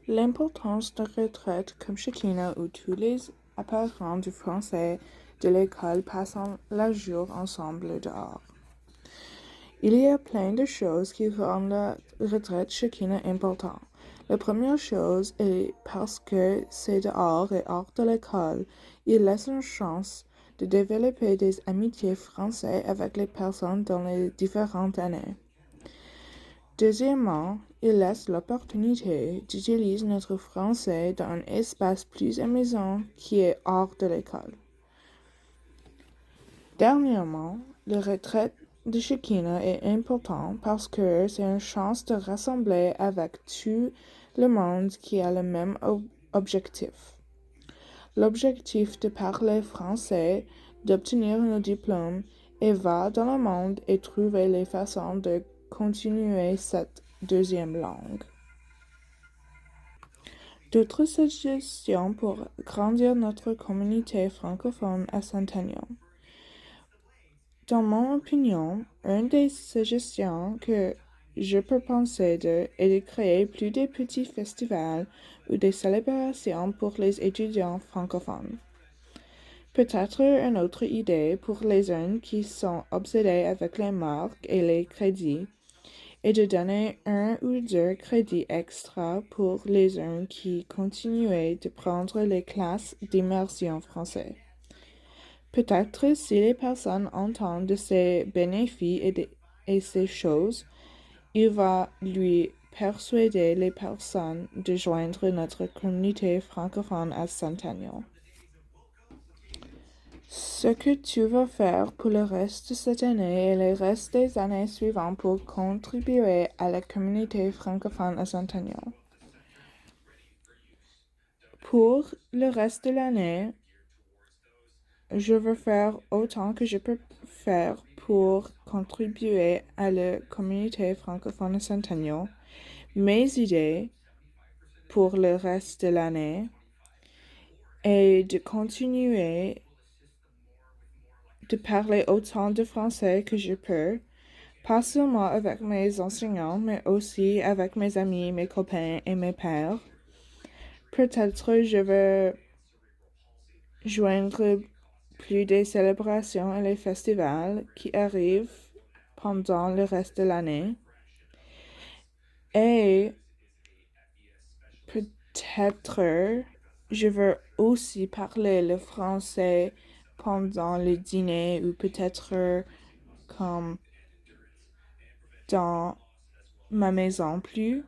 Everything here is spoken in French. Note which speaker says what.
Speaker 1: L'importance de retraite comme Shekina où tous les apprenants du français de l'école passent la journée ensemble dehors. Il y a plein de choses qui rendent la retraite Shekina importante. La première chose est parce que c'est dehors et hors de l'école, il laisse une chance de développer des amitiés françaises avec les personnes dans les différentes années. Deuxièmement, il laisse l'opportunité d'utiliser notre français dans un espace plus amusant qui est hors de l'école. Dernièrement, la retraite de Shekina est importante parce que c'est une chance de rassembler avec tout le monde qui a le même objectif. L'objectif de parler français, d'obtenir un diplôme et va dans le monde et trouver les façons de continuer cette deuxième langue. D'autres suggestions pour grandir notre communauté francophone à Saint-Aignan. Dans mon opinion, une des suggestions que je peux penser est de créer plus de petits festivals ou des célébrations pour les étudiants francophones. Peut-être une autre idée pour les jeunes qui sont obsédés avec les marques et les crédits est de donner un ou deux crédits extra pour les jeunes qui continuent de prendre les classes d'immersion français. Peut-être si les personnes entendent de ces bénéfices et ces choses, il va lui persuader les personnes de joindre notre communauté francophone à Saint-Aignan. Ce que tu vas faire pour le reste de cette année et le reste des années suivantes pour contribuer à la communauté francophone à Saint-Aignan. Pour le reste de l'année, je veux faire autant que je peux faire pour contribuer à la communauté francophone à Saint-Aignan. Mes idées pour le reste de l'année est de continuer de parler autant de français que je peux, pas seulement avec mes enseignants, mais aussi avec mes amis, mes copains et mes pères. Peut-être je veux joindre plus des célébrations et les festivals qui arrivent pendant le reste de l'année. Et peut-être je veux aussi parler le français pendant le dîner ou peut-être comme dans ma maison plus.